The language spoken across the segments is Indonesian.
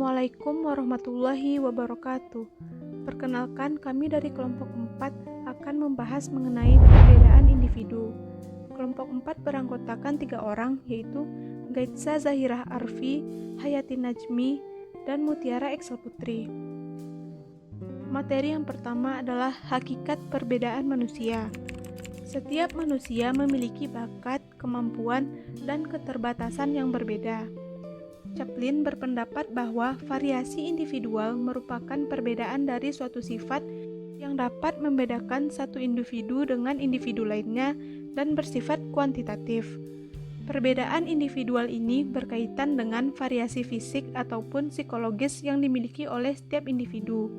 Assalamualaikum warahmatullahi wabarakatuh. Perkenalkan, kami dari kelompok 4 akan membahas mengenai perbedaan individu. Kelompok 4 beranggotakan 3 orang, yaitu Gaitsa Zahirah Arfi, Hayati Najmi, dan Mutiara Excel Putri. Materi yang pertama adalah hakikat perbedaan manusia. Setiap manusia memiliki bakat, kemampuan, dan keterbatasan yang berbeda. Chaplin berpendapat bahwa variasi individual merupakan perbedaan dari suatu sifat yang dapat membedakan satu individu dengan individu lainnya dan bersifat kuantitatif. Perbedaan individual ini berkaitan dengan variasi fisik ataupun psikologis yang dimiliki oleh setiap individu.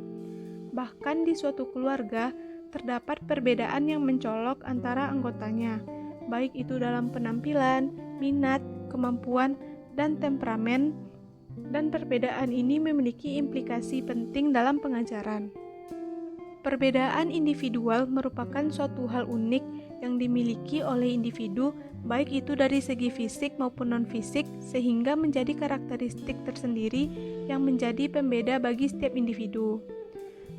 Bahkan di suatu keluarga, terdapat perbedaan yang mencolok antara anggotanya, baik itu dalam penampilan, minat, kemampuan, dan temperamen, dan perbedaan ini memiliki implikasi penting dalam pengajaran. Perbedaan individual merupakan suatu hal unik yang dimiliki oleh individu, baik itu dari segi fisik maupun non-fisik, sehingga menjadi karakteristik tersendiri yang menjadi pembeda bagi setiap individu.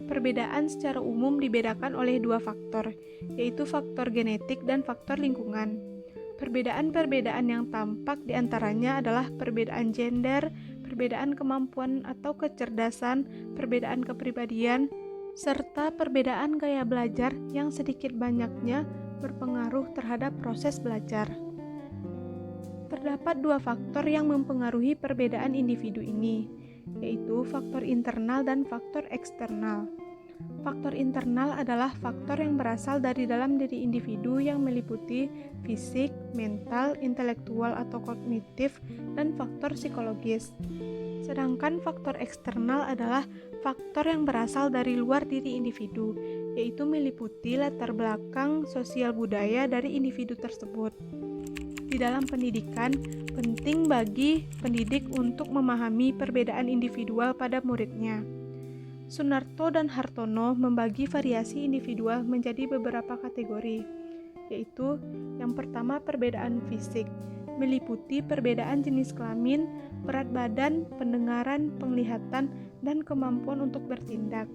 Perbedaan secara umum dibedakan oleh 2 faktor, yaitu faktor genetik dan faktor lingkungan. Perbedaan-perbedaan yang tampak diantaranya adalah perbedaan gender, perbedaan kemampuan atau kecerdasan, perbedaan kepribadian, serta perbedaan gaya belajar yang sedikit banyaknya berpengaruh terhadap proses belajar. Terdapat 2 faktor yang mempengaruhi perbedaan individu ini, yaitu faktor internal dan faktor eksternal. Faktor internal adalah faktor yang berasal dari dalam diri individu yang meliputi fisik, mental, intelektual atau kognitif, dan faktor psikologis. Sedangkan faktor eksternal adalah faktor yang berasal dari luar diri individu, yaitu meliputi latar belakang sosial budaya dari individu tersebut. Di dalam pendidikan, penting bagi pendidik untuk memahami perbedaan individual pada muridnya. Sunarto dan Hartono membagi variasi individual menjadi beberapa kategori, yaitu yang pertama perbedaan fisik, meliputi perbedaan jenis kelamin, berat badan, pendengaran, penglihatan, dan kemampuan untuk bertindak.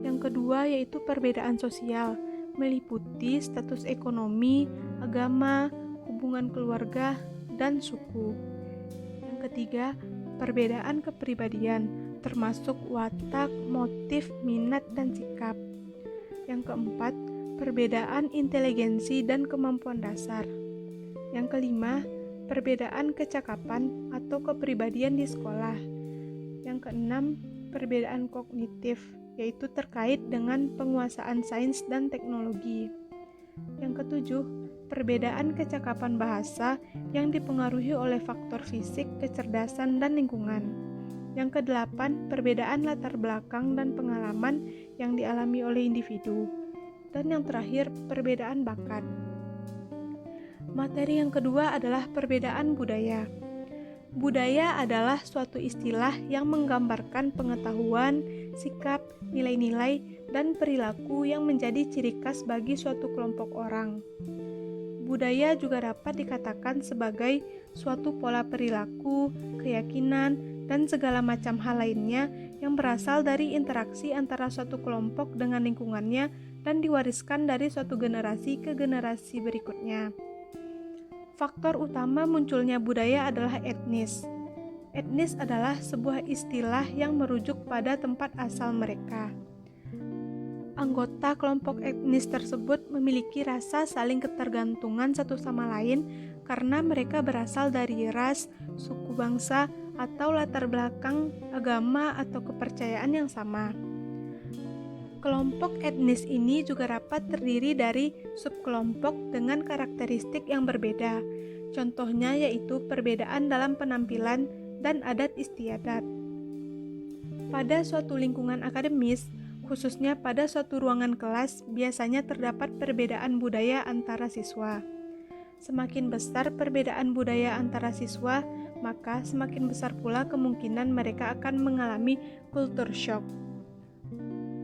Yang kedua yaitu perbedaan sosial, meliputi status ekonomi, agama, hubungan keluarga, dan suku. Yang ketiga, perbedaan kepribadian, termasuk watak, motif, minat, dan sikap. Yang keempat, perbedaan inteligensi dan kemampuan dasar. Yang kelima, perbedaan kecakapan atau kepribadian di sekolah. Yang keenam, perbedaan kognitif, yaitu terkait dengan penguasaan sains dan teknologi. Yang ketujuh, perbedaan kecakapan bahasa yang dipengaruhi oleh faktor fisik, kecerdasan, dan lingkungan. Yang kedelapan, perbedaan latar belakang dan pengalaman yang dialami oleh individu. Dan yang terakhir, perbedaan bakat. Materi yang kedua adalah perbedaan budaya. Budaya adalah suatu istilah yang menggambarkan pengetahuan, sikap, nilai-nilai, dan perilaku yang menjadi ciri khas bagi suatu kelompok orang. Budaya juga dapat dikatakan sebagai suatu pola perilaku, keyakinan, dan segala macam hal lainnya yang berasal dari interaksi antara suatu kelompok dengan lingkungannya dan diwariskan dari suatu generasi ke generasi berikutnya. Faktor utama munculnya budaya adalah etnis. Etnis adalah sebuah istilah yang merujuk pada tempat asal mereka. Anggota kelompok etnis tersebut memiliki rasa saling ketergantungan satu sama lain karena mereka berasal dari ras, suku bangsa, atau latar belakang agama atau kepercayaan yang sama. Kelompok etnis ini juga dapat terdiri dari subkelompok dengan karakteristik yang berbeda. Contohnya yaitu perbedaan dalam penampilan dan adat istiadat. Pada suatu lingkungan akademis, khususnya pada suatu ruangan kelas, biasanya terdapat perbedaan budaya antara siswa. Semakin besar perbedaan budaya antara siswa, maka semakin besar pula kemungkinan mereka akan mengalami culture shock.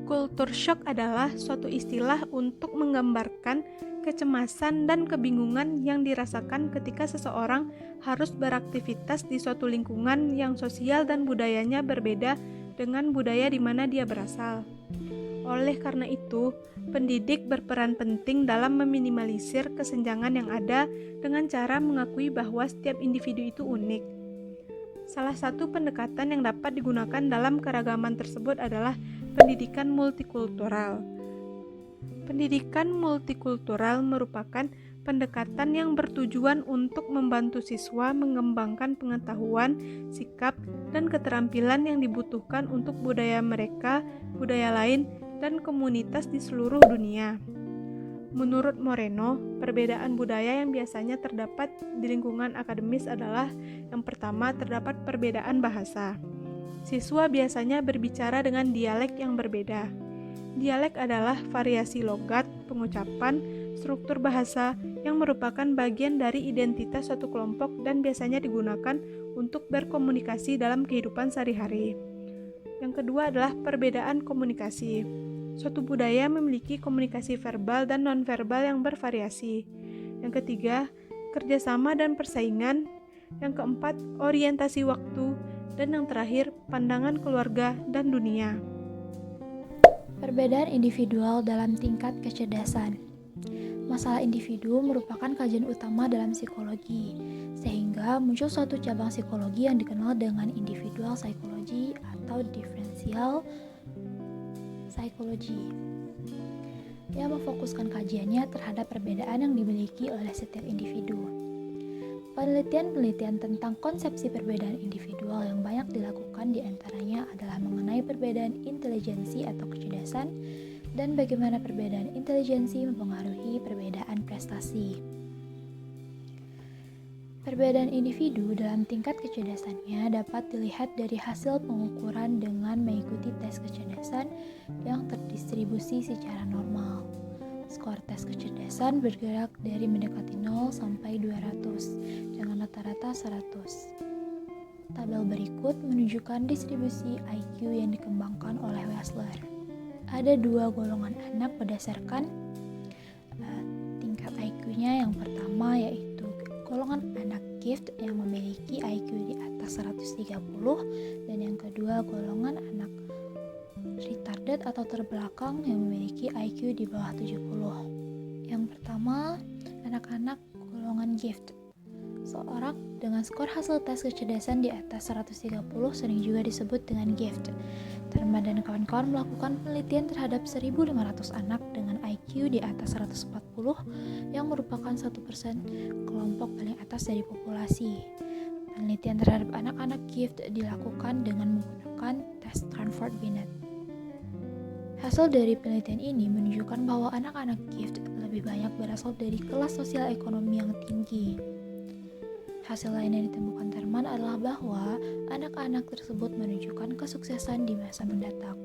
Culture shock adalah suatu istilah untuk menggambarkan kecemasan dan kebingungan yang dirasakan ketika seseorang harus beraktivitas di suatu lingkungan yang sosial dan budayanya berbeda dengan budaya di mana dia berasal. Oleh karena itu, pendidik berperan penting dalam meminimalisir kesenjangan yang ada dengan cara mengakui bahwa setiap individu itu unik. Salah satu pendekatan yang dapat digunakan dalam keragaman tersebut adalah pendidikan multikultural. Pendidikan multikultural merupakan pendekatan yang bertujuan untuk membantu siswa mengembangkan pengetahuan, sikap, dan keterampilan yang dibutuhkan untuk budaya mereka, budaya lain, dan komunitas di seluruh dunia. Menurut Moreno, perbedaan budaya yang biasanya terdapat di lingkungan akademis adalah yang pertama, terdapat perbedaan bahasa. Siswa biasanya berbicara dengan dialek yang berbeda. Dialek adalah variasi logat, pengucapan, struktur bahasa yang merupakan bagian dari identitas suatu kelompok dan biasanya digunakan untuk berkomunikasi dalam kehidupan sehari-hari. Yang kedua adalah perbedaan komunikasi. Suatu budaya memiliki komunikasi verbal dan nonverbal yang bervariasi. Yang ketiga, kerjasama dan persaingan. Yang keempat, orientasi waktu. Dan yang terakhir, pandangan keluarga dan dunia. Perbedaan individual dalam tingkat kecerdasan. Masalah individu merupakan kajian utama dalam psikologi, sehingga muncul suatu cabang psikologi yang dikenal dengan individual psychology atau differential psychology, yang memfokuskan kajiannya terhadap perbedaan yang dimiliki oleh setiap individu. Penelitian-penelitian tentang konsepsi perbedaan individual yang banyak dilakukan diantaranya adalah mengenai perbedaan intelijensi atau kecerdasan dan bagaimana perbedaan intelijensi mempengaruhi perbedaan prestasi. Perbedaan individu dalam tingkat kecerdasannya dapat dilihat dari hasil pengukuran dengan mengikuti tes kecerdasan yang terdistribusi secara normal. Skor tes kecerdasan bergerak dari mendekati 0 sampai 200 dengan rata-rata 100. Tabel berikut menunjukkan distribusi IQ yang dikembangkan oleh Wechsler. Ada dua golongan anak berdasarkan tingkat IQ-nya. Yang pertama yaitu golongan anak gift yang memiliki IQ di atas 130 dan yang kedua golongan anak retarded atau terbelakang yang memiliki IQ di bawah 70. Yang pertama, anak-anak golongan gift. Seorang dengan skor hasil tes kecerdasan di atas 130 sering juga disebut dengan gift. Thurman dan kawan-kawan melakukan penelitian terhadap 1.500 anak dengan IQ di atas 140 yang merupakan 1% kelompok paling atas dari populasi. Penelitian terhadap anak-anak gift dilakukan dengan menggunakan tes Stanford-Binet. Hasil dari penelitian ini menunjukkan bahwa anak-anak gift lebih banyak berasal dari kelas sosial ekonomi yang tinggi. Hasil lain yang ditemukan Thurman adalah bahwa anak-anak tersebut menunjukkan kesuksesan di masa mendatang.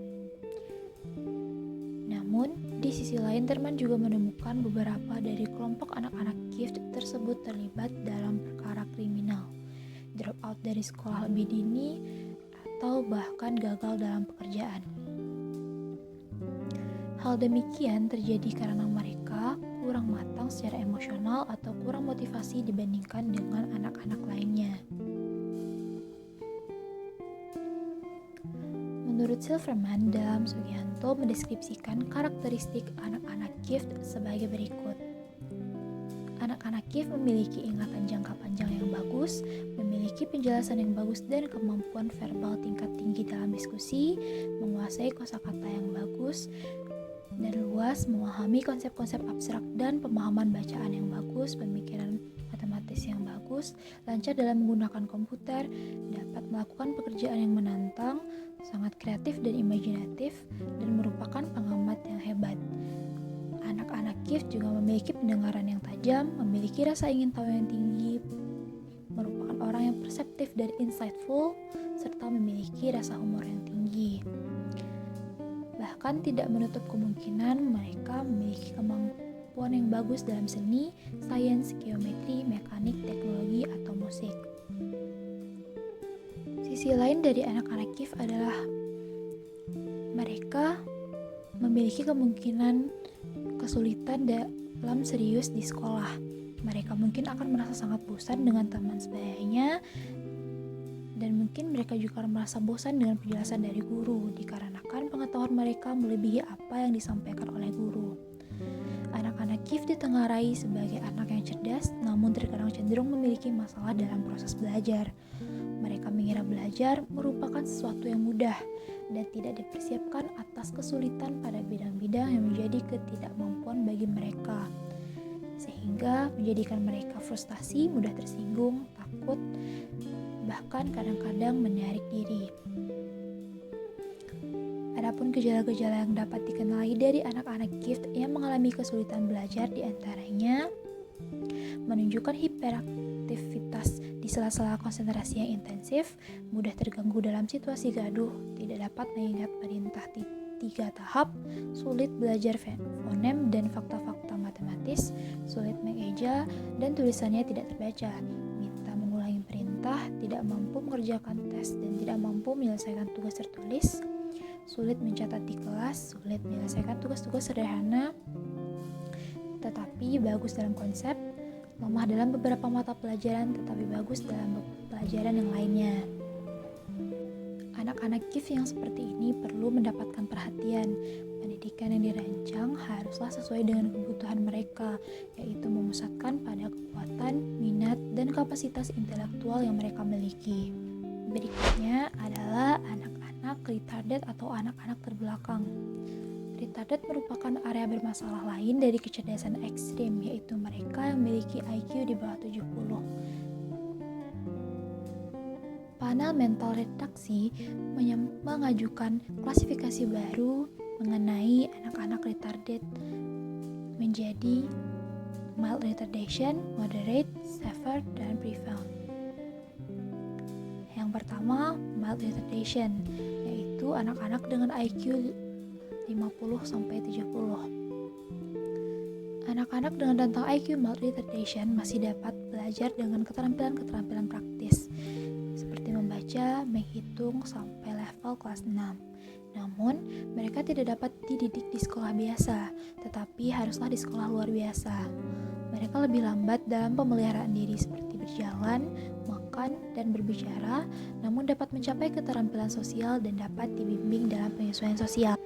Namun, di sisi lain Thurman juga menemukan beberapa dari kelompok anak-anak gift tersebut terlibat dalam perkara kriminal, drop out dari sekolah lebih dini, atau bahkan gagal dalam pekerjaan. Hal demikian terjadi karena mereka kurang matang secara emosional atau kurang motivasi dibandingkan dengan anak-anak lainnya. Menurut Silverman, dalam Sugihanto mendeskripsikan karakteristik anak-anak gift sebagai berikut. Anak-anak gift memiliki ingatan jangka panjang yang bagus, memiliki penjelasan yang bagus dan kemampuan verbal tingkat tinggi dalam diskusi, menguasai kosakata yang bagus dan luas, memahami konsep-konsep abstrak dan pemahaman bacaan yang bagus, pemikiran matematis yang bagus, lancar dalam menggunakan komputer, dapat melakukan pekerjaan yang menantang, sangat kreatif dan imajinatif, dan merupakan pengamat yang hebat. Anak-anak gift juga memiliki pendengaran yang tajam, memiliki rasa ingin tahu yang tinggi, merupakan orang yang perseptif dan insightful, serta memiliki rasa humor yang tinggi. Bahkan tidak menutup kemungkinan mereka memiliki kemampuan yang bagus dalam seni, sains, geometri, mekanik, teknologi, atau musik. Sisi lain dari anak-anak gift adalah mereka memiliki kemungkinan kesulitan dalam serius di sekolah. Mereka mungkin akan merasa sangat bosan dengan teman sebayanya, dan mungkin mereka juga merasa bosan dengan penjelasan dari guru, dikarenakan pengetahuan mereka melebihi apa yang disampaikan oleh guru. Anak-anak KIF ditengarai sebagai anak yang cerdas, namun terkadang cenderung memiliki masalah dalam proses belajar. Mereka mengira belajar merupakan sesuatu yang mudah dan tidak dipersiapkan atas kesulitan pada bidang-bidang yang menjadi ketidakmampuan bagi mereka, sehingga menjadikan mereka frustasi, mudah tersinggung, takut, bahkan kadang-kadang menarik diri. Adapun gejala-gejala yang dapat dikenali dari anak-anak KIF yang mengalami kesulitan belajar diantaranya menunjukkan hiperaktivitas di sela-sela konsentrasi yang intensif, mudah terganggu dalam situasi gaduh, tidak dapat mengingat perintah 3 tahap, sulit belajar fonem dan fakta-fakta matematis, sulit mengeja dan tulisannya tidak terbaca, minta mengulangi perintah, tidak mampu mengerjakan tes dan tidak mampu menyelesaikan tugas tertulis, sulit mencatat di kelas, sulit menyelesaikan tugas-tugas sederhana, tetapi bagus dalam konsep, lemah dalam beberapa mata pelajaran tetapi bagus dalam pelajaran yang lainnya. Anak-anak KIF yang seperti ini perlu mendapatkan perhatian. Pendidikan yang dirancang haruslah sesuai dengan kebutuhan mereka, yaitu memusatkan pada kekuatan, minat, dan kapasitas intelektual yang mereka miliki. Berikutnya adalah anak-anak retarded atau anak-anak terbelakang. Retarded merupakan area bermasalah lain dari kecerdasan ekstrim, yaitu mereka yang memiliki IQ di bawah 70. Panel mental redaksi mengajukan klasifikasi baru mengenai anak-anak retarded menjadi mild retardation, moderate, severe, dan profound. Yang pertama, mild retardation, yaitu anak-anak dengan IQ 50-70. Anak-anak dengan rentang IQ mild retardation masih dapat belajar dengan keterampilan-keterampilan praktis, seperti membaca, menghitung sampai level kelas 6. Namun, mereka tidak dapat dididik di sekolah biasa, tetapi haruslah di sekolah luar biasa. Mereka lebih lambat dalam pemeliharaan diri seperti berjalan, makan, dan berbicara, namun dapat mencapai keterampilan sosial dan dapat dibimbing dalam penyesuaian sosial.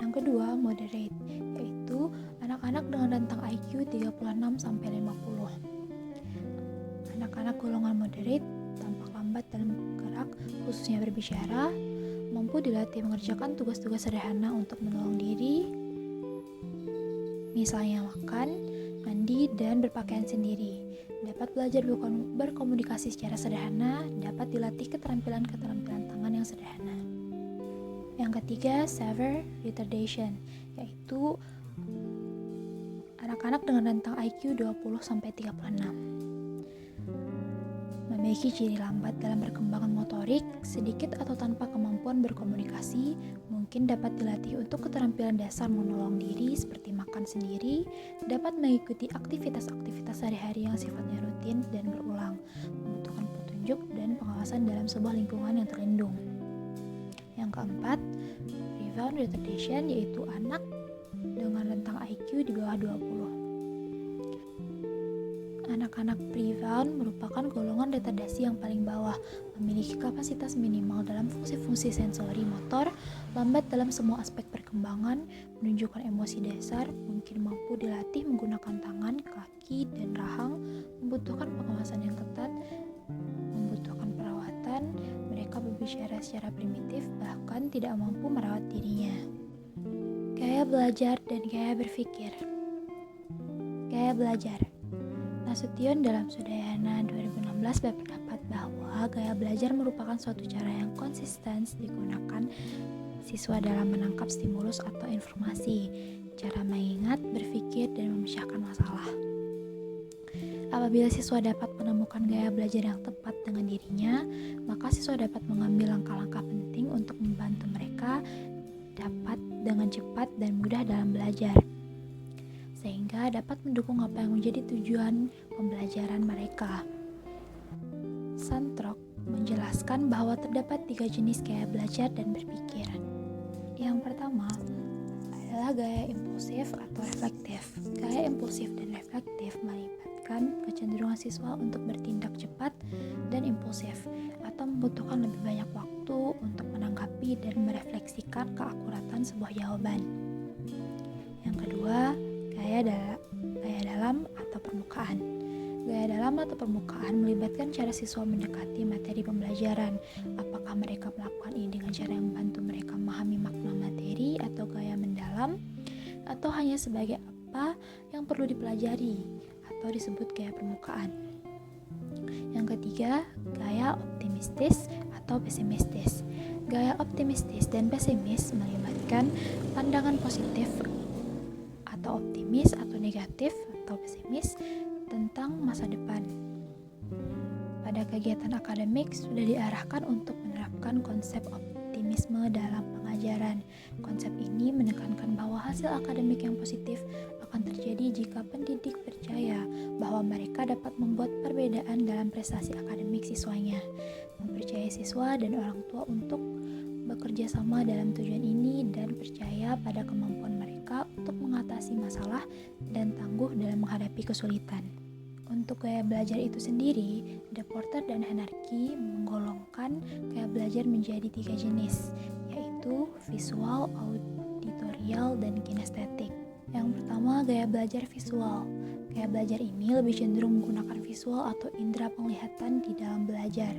Yang kedua, moderate, yaitu anak-anak dengan rentang IQ 36-50. Anak-anak golongan moderate tampak lambat dalam bergerak, khususnya berbicara, mampu dilatih mengerjakan tugas-tugas sederhana untuk menolong diri, misalnya makan, mandi, dan berpakaian sendiri. Dapat belajar berkomunikasi secara sederhana, dapat dilatih keterampilan-keterampilan tangan yang sederhana. Yang ketiga, severe retardation, yaitu anak-anak dengan rentang IQ 20-36. Memiliki ciri lambat dalam perkembangan motorik, sedikit atau tanpa kemampuan berkomunikasi, mungkin dapat dilatih untuk keterampilan dasar menolong diri seperti makan sendiri, dapat mengikuti aktivitas-aktivitas sehari-hari yang sifatnya rutin dan berulang, membutuhkan petunjuk dan pengawasan dalam sebuah lingkungan yang terlindung. Yang keempat, profound retardation, yaitu anak dengan rentang IQ di bawah 20. Anak-anak profound merupakan golongan retardasi yang paling bawah, memiliki kapasitas minimal dalam fungsi-fungsi sensori motor, lambat dalam semua aspek perkembangan, menunjukkan emosi dasar, mungkin mampu dilatih menggunakan tangan, kaki, dan rahang, membutuhkan pengawasan yang ketat, membutuhkan perawatan, mereka berbicara secara primitif, bahkan tidak mampu merawat dirinya. Gaya belajar dan gaya berpikir. Gaya belajar. Nasution dalam Sudayana 2016 berpendapat bahwa gaya belajar merupakan suatu cara yang konsisten digunakan siswa dalam menangkap stimulus atau informasi, cara mengingat, berpikir, dan memecahkan masalah. Apabila siswa dapat menemukan gaya belajar yang tepat dengan dirinya, maka siswa dapat mengambil langkah-langkah penting untuk membantu mereka dapat dengan cepat dan mudah dalam belajar, sehingga dapat mendukung apa yang menjadi tujuan pembelajaran mereka. Santrok menjelaskan bahwa terdapat 3 jenis gaya belajar dan berpikir. Yang pertama adalah gaya impulsif atau reflektif. Gaya impulsif dan reflektif melibatkan melibatkan kecenderungan siswa untuk bertindak cepat dan impulsif, atau membutuhkan lebih banyak waktu untuk menanggapi dan merefleksikan keakuratan sebuah jawaban. Yang kedua, gaya dalam atau permukaan. Gaya dalam atau permukaan melibatkan cara siswa mendekati materi pembelajaran. Apakah mereka melakukan ini dengan cara yang membantu mereka memahami makna materi atau gaya mendalam, atau hanya sebagai apa yang perlu dipelajari, atau disebut gaya permukaan. Yang ketiga, gaya optimistis atau pesimistis. Gaya optimistis dan pesimis melibatkan pandangan positif atau optimis atau negatif atau pesimis tentang masa depan. Pada kegiatan akademik sudah diarahkan untuk menerapkan konsep optimisme dalam pengajaran. Konsep ini menekankan bahwa hasil akademik yang positif akan terjadi jika pendidik percaya bahwa mereka dapat membuat perbedaan dalam prestasi akademik siswanya, mempercayai siswa dan orang tua untuk bekerja sama dalam tujuan ini, dan percaya pada kemampuan mereka untuk mengatasi masalah dan tangguh dalam menghadapi kesulitan. Untuk gaya belajar itu sendiri, De Porter dan Henarki menggolongkan gaya belajar menjadi 3 jenis, yaitu visual, auditorial, dan kinestetik. Yang pertama, gaya belajar visual. Gaya belajar ini lebih cenderung menggunakan visual atau indera penglihatan di dalam belajar.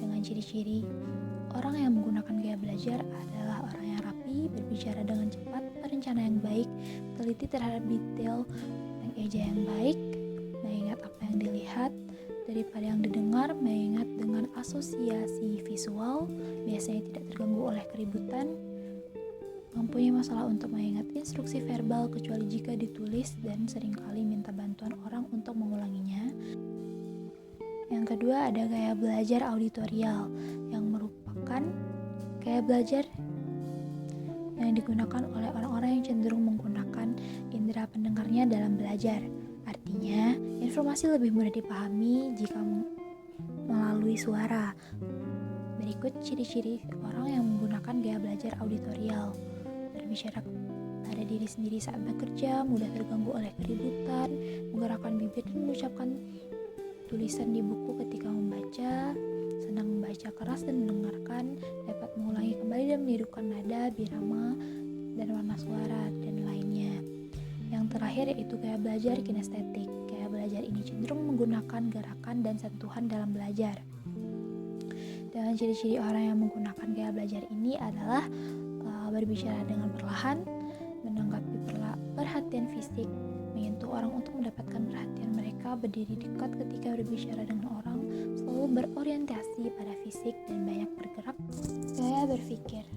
Dengan ciri-ciri, orang yang menggunakan gaya belajar adalah orang yang rapi, berbicara dengan cepat, berencana yang baik, teliti terhadap detail, pengeja yang baik, mengingat apa yang dilihat daripada yang didengar, mengingat dengan asosiasi visual, biasanya tidak terganggu oleh keributan, mempunyai masalah untuk mengingat instruksi verbal kecuali jika ditulis, dan seringkali minta bantuan orang untuk mengulanginya. Yang kedua, ada gaya belajar auditorial, yang merupakan gaya belajar yang digunakan oleh orang-orang yang cenderung menggunakan indera pendengarnya dalam belajar. Artinya, informasi lebih mudah dipahami jika melalui suara. Berikut ciri-ciri orang yang menggunakan gaya belajar auditorial. Berbicara pada diri sendiri saat bekerja, mudah terganggu oleh keributan, menggerakkan bibir dan mengucapkan tulisan di buku ketika membaca, senang membaca keras dan mendengarkan, dapat mengulangi kembali dan menirukan nada, birama, dan warna suara, dan lainnya. Yang terakhir yaitu gaya belajar kinestetik. Gaya belajar ini cenderung menggunakan gerakan dan sentuhan dalam belajar. Dengan ciri-ciri orang yang menggunakan gaya belajar ini adalah berbicara dengan perlahan, menanggapi perhatian fisik, menyentuh orang untuk mendapatkan perhatian mereka, berdiri dekat ketika berbicara dengan orang, selalu berorientasi pada fisik, dan banyak bergerak. Gaya berpikir.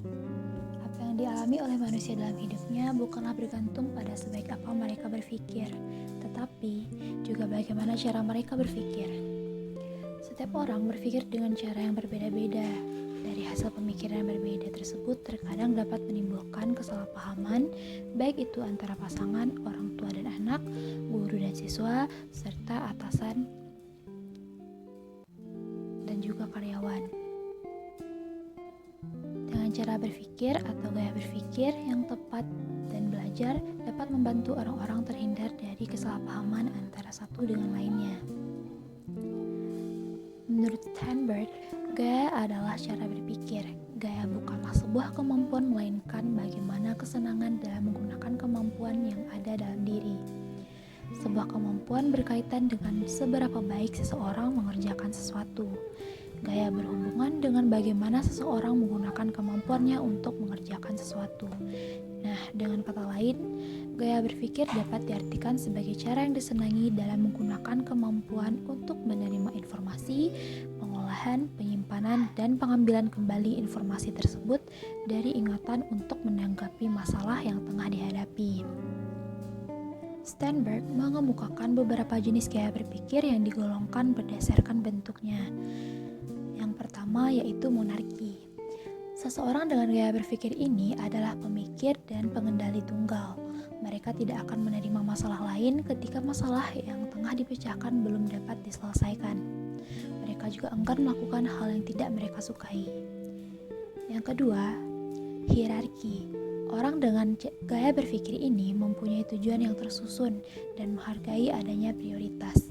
Apa yang dialami oleh manusia dalam hidupnya bukanlah bergantung pada sebaik apa mereka berpikir, tetapi juga bagaimana cara mereka berpikir. Setiap orang berpikir dengan cara yang berbeda-beda. Dari hasil pemikiran yang berbeda tersebut terkadang dapat menimbulkan kesalahpahaman, baik itu antara pasangan, orang tua dan anak, guru dan siswa, serta atasan dan juga karyawan. Dengan cara berpikir atau gaya berpikir yang tepat dan belajar dapat membantu orang-orang terhindar dari kesalahpahaman antara satu dengan lainnya. Menurut Steinberg, gaya adalah cara berpikir. Gaya bukanlah sebuah kemampuan, melainkan bagaimana kesenangan dalam menggunakan kemampuan yang ada dalam diri. Sebuah kemampuan berkaitan dengan seberapa baik seseorang mengerjakan sesuatu. Gaya berhubungan dengan bagaimana seseorang menggunakan kemampuannya untuk mengerjakan sesuatu. Nah, dengan kata lain, gaya berpikir dapat diartikan sebagai cara yang disenangi dalam menggunakan kemampuan untuk menerima informasi, pengolahan, penyimpanan, dan pengambilan kembali informasi tersebut dari ingatan untuk menanggapi masalah yang tengah dihadapi. Steinberg mengemukakan beberapa jenis gaya berpikir yang digolongkan berdasarkan bentuknya. Yang pertama yaitu monarki. Seseorang dengan gaya berpikir ini adalah pemikir dan pengendali tunggal. Mereka tidak akan menerima masalah lain ketika masalah yang tengah dipecahkan belum dapat diselesaikan. Mereka juga enggan melakukan hal yang tidak mereka sukai. Yang kedua, hierarki. Orang dengan gaya berpikir ini mempunyai tujuan yang tersusun dan menghargai adanya prioritas.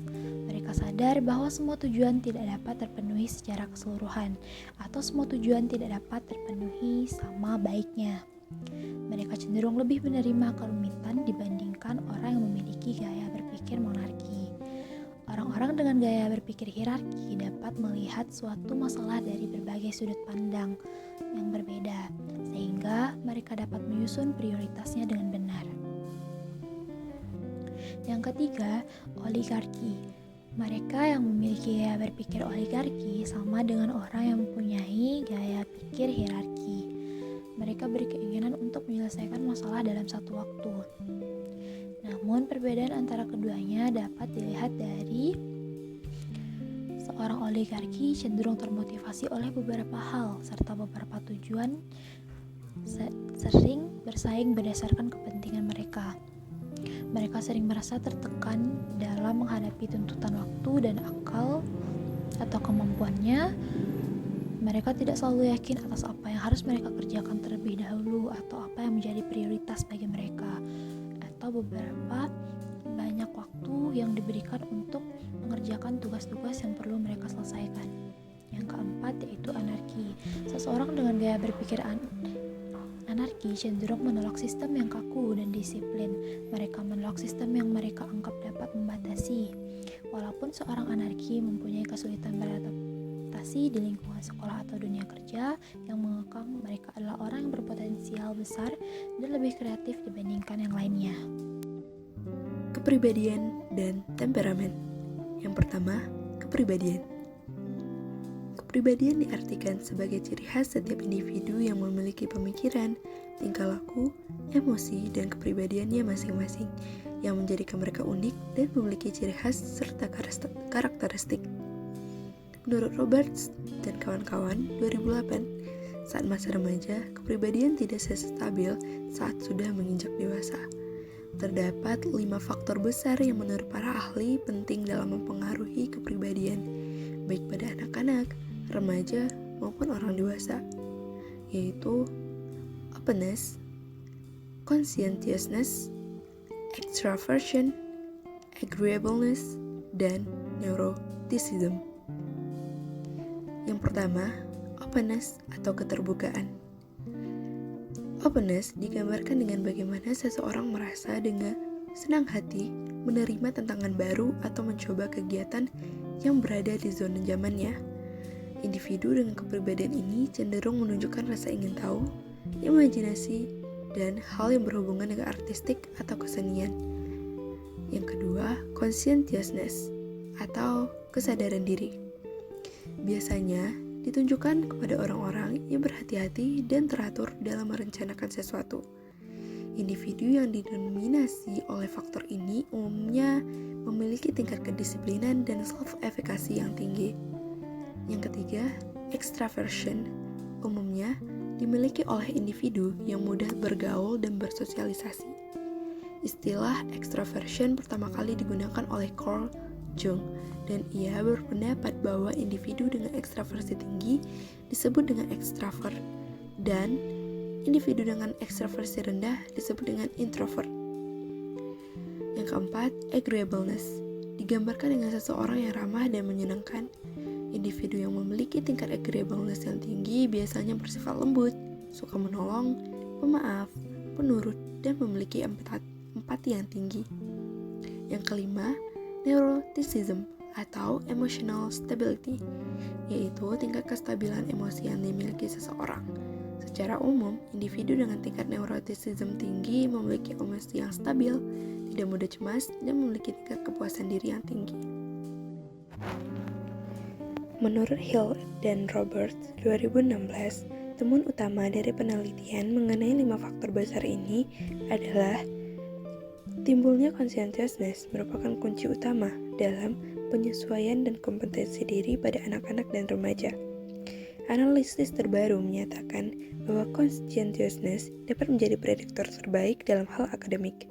Mereka sadar bahwa semua tujuan tidak dapat terpenuhi secara keseluruhan, atau semua tujuan tidak dapat terpenuhi sama baiknya. Mereka cenderung lebih menerima kerumitan dibandingkan orang yang memiliki gaya berpikir monarki. Orang-orang dengan gaya berpikir hierarki dapat melihat suatu masalah dari berbagai sudut pandang yang berbeda, sehingga mereka dapat menyusun prioritasnya dengan benar. Yang ketiga, oligarki. Mereka yang memiliki gaya berpikir oligarki sama dengan orang yang mempunyai gaya pikir hierarki. Mereka berkeinginan untuk menyelesaikan masalah dalam satu waktu. Namun perbedaan antara keduanya dapat dilihat dari seorang oligarki cenderung termotivasi oleh beberapa hal serta beberapa tujuan sering bersaing berdasarkan kepentingan mereka. Mereka sering merasa tertekan dalam menghadapi tuntutan waktu dan akal atau kemampuannya. Mereka tidak selalu yakin atas apa yang harus mereka kerjakan terlebih dahulu atau apa yang menjadi prioritas bagi mereka, atau beberapa banyak waktu yang diberikan untuk mengerjakan tugas-tugas yang perlu mereka selesaikan. Yang keempat yaitu anarki. Seseorang dengan gaya berpikir anarki cenderung menolak sistem yang kaku dan disiplin. Mereka menolak sistem yang mereka anggap dapat membatasi. Walaupun seorang anarki mempunyai kesulitan beradaptasi di lingkungan sekolah atau dunia kerja, yang mengekang mereka adalah orang yang berpotensial besar dan lebih kreatif dibandingkan yang lainnya. Kepribadian dan temperamen. Yang pertama, kepribadian. Kepribadian diartikan sebagai ciri khas setiap individu yang memiliki pemikiran, tingkah laku, emosi, dan kepribadiannya masing-masing yang menjadikan mereka unik dan memiliki ciri khas serta karakteristik. Menurut Roberts dan kawan-kawan 2008, saat masa remaja, kepribadian tidak stabil saat sudah menginjak dewasa. Terdapat 5 faktor besar yang menurut para ahli penting dalam mempengaruhi kepribadian, baik pada anak-anak, remaja, maupun orang dewasa, yaitu openness, conscientiousness, extraversion, agreeableness, dan neuroticism. Yang pertama, openness atau keterbukaan. Openness digambarkan dengan bagaimana seseorang merasa dengan senang hati menerima tantangan baru atau mencoba kegiatan yang berada di zona nyamannya. Individu dengan kepribadian ini cenderung menunjukkan rasa ingin tahu, imajinasi, dan hal yang berhubungan dengan artistik atau kesenian. Yang kedua, conscientiousness atau kesadaran diri. Biasanya ditunjukkan kepada orang-orang yang berhati-hati dan teratur dalam merencanakan sesuatu. Individu yang didominasi oleh faktor ini umumnya memiliki tingkat kedisiplinan dan self-efficacy yang tinggi. Yang ketiga, extraversion umumnya dimiliki oleh individu yang mudah bergaul dan bersosialisasi. Istilah extraversion pertama kali digunakan oleh Carl Jung, dan ia berpendapat bahwa individu dengan ekstraversi tinggi disebut dengan ekstrovert dan individu dengan ekstraversi rendah disebut dengan introvert. Yang keempat, agreeableness digambarkan dengan seseorang yang ramah dan menyenangkan. Individu yang memiliki tingkat agreeableness yang tinggi biasanya bersifat lembut, suka menolong, pemaaf, penurut, dan memiliki empati yang tinggi. Yang kelima, neuroticism atau emotional stability, yaitu tingkat kestabilan emosi yang dimiliki seseorang. Secara umum, individu dengan tingkat neuroticism tinggi memiliki emosi yang stabil, tidak mudah cemas, dan memiliki tingkat kepuasan diri yang tinggi. Menurut Hill dan Roberts 2016, temuan utama dari penelitian mengenai 5 faktor besar ini adalah timbulnya conscientiousness merupakan kunci utama dalam penyesuaian dan kompetensi diri pada anak-anak dan remaja. Analisis terbaru menyatakan bahwa conscientiousness dapat menjadi prediktor terbaik dalam hal akademik.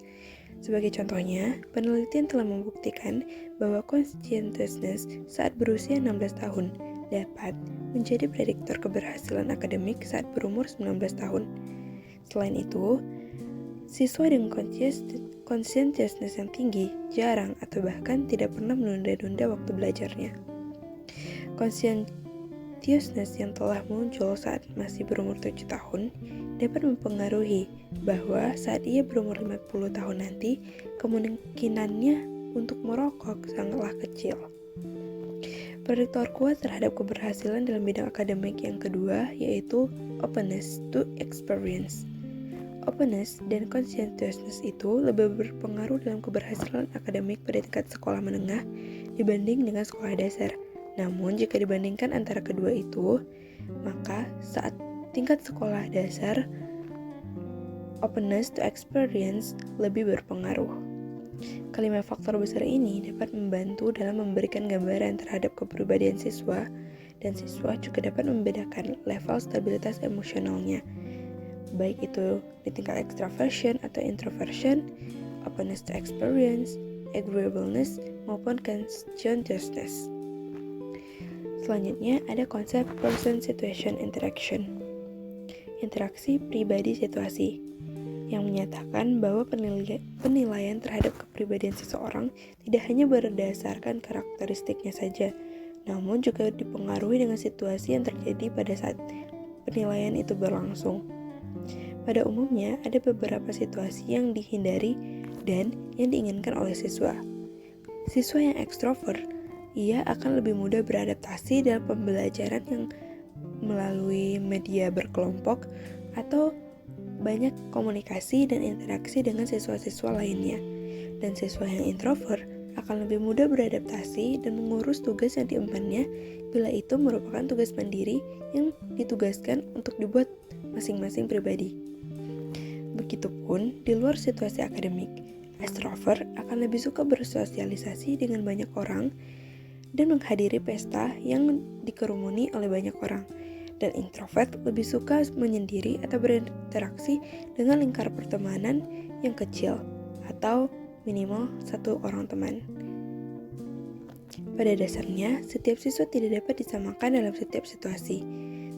Sebagai contohnya, penelitian telah membuktikan bahwa conscientiousness saat berusia 16 tahun dapat menjadi prediktor keberhasilan akademik saat berumur 19 tahun. Selain itu, siswa dengan conscientiousness yang tinggi jarang atau bahkan tidak pernah menunda-nunda waktu belajarnya. Conscientiousness yang telah muncul saat masih berumur 7 tahun dapat mempengaruhi bahwa saat ia berumur 50 tahun nanti, kemungkinannya untuk merokok sangatlah kecil. Prediktor kuat terhadap keberhasilan dalam bidang akademik yang kedua yaitu openness to experience. Openness dan conscientiousness itu lebih berpengaruh dalam keberhasilan akademik pada tingkat sekolah menengah dibanding dengan sekolah dasar. Namun, jika dibandingkan antara kedua itu, maka saat tingkat sekolah dasar, openness to experience lebih berpengaruh. Kelima faktor besar ini dapat membantu dalam memberikan gambaran terhadap kepribadian siswa, dan siswa juga dapat membedakan level stabilitas emosionalnya, baik itu di tingkat extraversion atau introversion, openness to experience, agreeableness, maupun conscientiousness. Selanjutnya ada konsep person-situation interaction, interaksi pribadi situasi, yang menyatakan bahwa penilaian terhadap kepribadian seseorang tidak hanya berdasarkan karakteristiknya saja, namun juga dipengaruhi dengan situasi yang terjadi pada saat penilaian itu berlangsung. Pada umumnya, ada beberapa situasi yang dihindari dan yang diinginkan oleh siswa. Siswa yang ekstrovert, ia akan lebih mudah beradaptasi dalam pembelajaran yang melalui media berkelompok atau banyak komunikasi dan interaksi dengan siswa-siswa lainnya. Dan siswa yang introvert akan lebih mudah beradaptasi dan mengurus tugas yang diembannya bila itu merupakan tugas mandiri yang ditugaskan untuk dibuat masing-masing pribadi. Begitupun di luar situasi akademik, extrovert akan lebih suka bersosialisasi dengan banyak orang dan menghadiri pesta yang dikerumuni oleh banyak orang. Dan introvert lebih suka menyendiri atau berinteraksi dengan lingkar pertemanan yang kecil atau minimal satu orang teman. Pada dasarnya, setiap siswa tidak dapat disamakan dalam setiap situasi.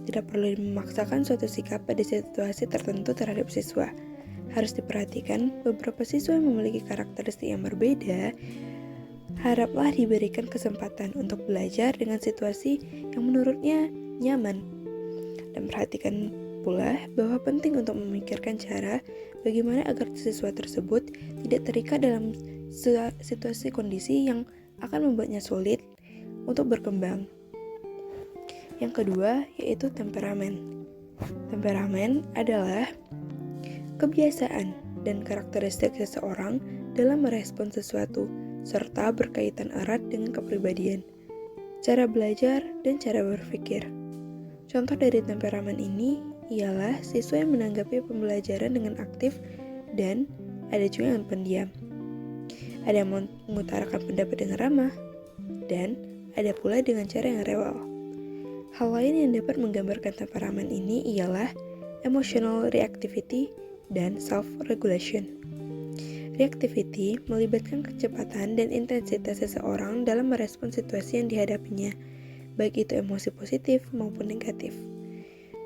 Tidak perlu memaksakan suatu sikap pada situasi tertentu terhadap siswa. Harus diperhatikan beberapa siswa yang memiliki karakteristik yang berbeda. Haraplah diberikan kesempatan untuk belajar dengan situasi yang menurutnya nyaman. Dan perhatikan pula bahwa penting untuk memikirkan cara bagaimana agar siswa tersebut tidak terikat dalam situasi kondisi yang akan membuatnya sulit untuk berkembang. Yang kedua yaitu temperamen. Temperamen adalah kebiasaan dan karakteristik seseorang dalam merespon sesuatu, serta berkaitan erat dengan kepribadian, cara belajar, dan cara berpikir. Contoh dari temperamen ini ialah siswa yang menanggapi pembelajaran dengan aktif dan ada juga yang pendiam. Ada yang mengutarakan pendapat dengan ramah, dan ada pula dengan cara yang rewel. Hal lain yang dapat menggambarkan temperamen ini ialah emotional reactivity dan self-regulation. Reactivity melibatkan kecepatan dan intensitas seseorang dalam merespon situasi yang dihadapinya, baik itu emosi positif maupun negatif.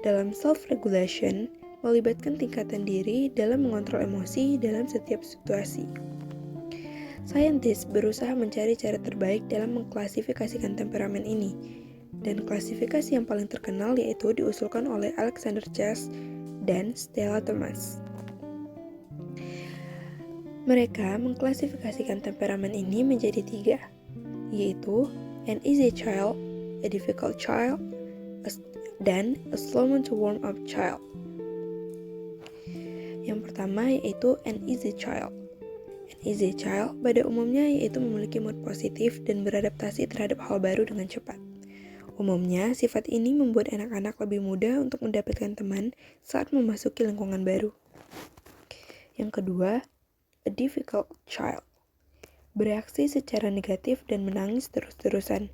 Dalam self-regulation, melibatkan tingkatan diri dalam mengontrol emosi dalam setiap situasi. Saintis berusaha mencari cara terbaik dalam mengklasifikasikan temperamen ini, dan klasifikasi yang paling terkenal yaitu diusulkan oleh Alexander Chess dan Stella Thomas. Mereka mengklasifikasikan temperamen ini menjadi 3, yaitu an easy child, a difficult child, dan a slow to warm up child. Yang pertama yaitu an easy child. An easy child pada umumnya yaitu memiliki mood positif dan beradaptasi terhadap hal baru dengan cepat. Umumnya, sifat ini membuat anak-anak lebih mudah untuk mendapatkan teman saat memasuki lingkungan baru. Yang kedua, a difficult child. Bereaksi secara negatif dan menangis terus-terusan.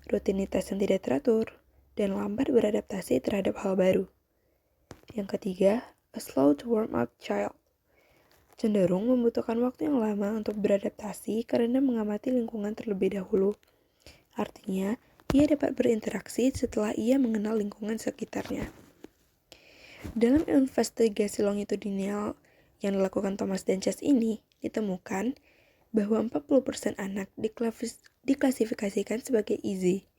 Rutinitas yang tidak teratur, dan lambat beradaptasi terhadap hal baru. Yang ketiga, a slow to warm up child. Cenderung membutuhkan waktu yang lama untuk beradaptasi karena mengamati lingkungan terlebih dahulu. Artinya, ia dapat berinteraksi setelah ia mengenal lingkungan sekitarnya. Dalam investigasi longitudinal yang dilakukan Thomas dan Chase ini, ditemukan bahwa 40% anak diklasifikasikan sebagai easy,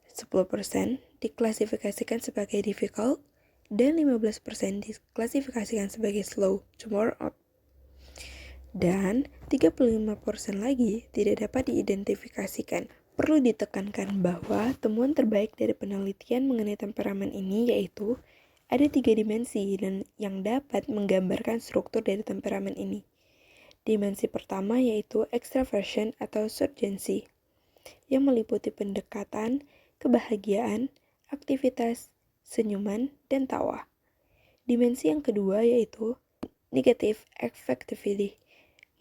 10% diklasifikasikan sebagai difficult, dan 15% diklasifikasikan sebagai slow to more out. Dan 35% lagi tidak dapat diidentifikasikan. Perlu ditekankan bahwa temuan terbaik dari penelitian mengenai temperamen ini yaitu ada 3 dimensi dan yang dapat menggambarkan struktur dari temperamen ini. Dimensi pertama yaitu extraversion atau surgency, yang meliputi pendekatan, kebahagiaan, aktivitas, senyuman, dan tawa. Dimensi yang kedua yaitu negative affectivity,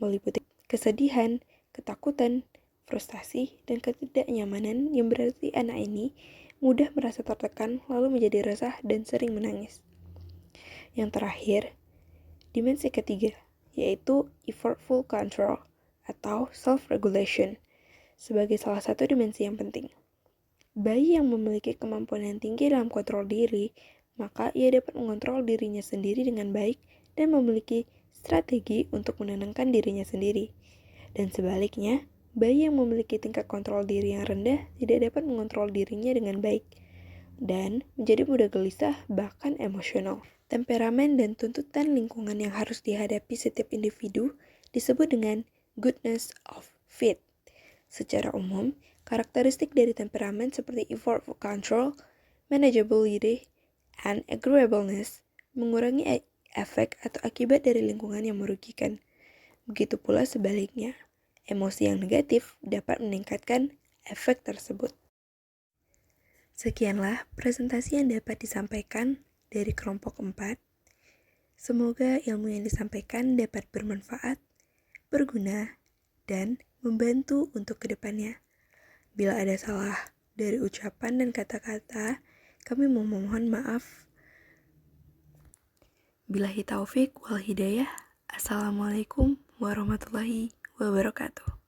meliputi kesedihan, ketakutan, frustasi, dan ketidaknyamanan yang berarti anak ini mudah merasa tertekan lalu menjadi resah dan sering menangis. Yang terakhir, dimensi ketiga, yaitu effortful control atau self-regulation sebagai salah satu dimensi yang penting. Bayi yang memiliki kemampuan yang tinggi dalam kontrol diri, maka ia dapat mengontrol dirinya sendiri dengan baik dan memiliki strategi untuk menenangkan dirinya sendiri. Dan sebaliknya, bayi yang memiliki tingkat kontrol diri yang rendah tidak dapat mengontrol dirinya dengan baik dan menjadi mudah gelisah bahkan emosional. Temperamen dan tuntutan lingkungan yang harus dihadapi setiap individu disebut dengan goodness of fit. Secara umum, karakteristik dari temperamen seperti effortful control, manageability, and agreeableness mengurangi efek atau akibat dari lingkungan yang merugikan. Begitu pula sebaliknya, emosi yang negatif dapat meningkatkan efek tersebut. Sekianlah presentasi yang dapat disampaikan dari kelompok 4. Semoga ilmu yang disampaikan dapat bermanfaat, berguna, dan membantu untuk kedepannya. Bila ada salah dari ucapan dan kata-kata, kami memohon maaf. Billahi taufik wal hidayah. Assalamualaikum warahmatullahi wabarakatuh.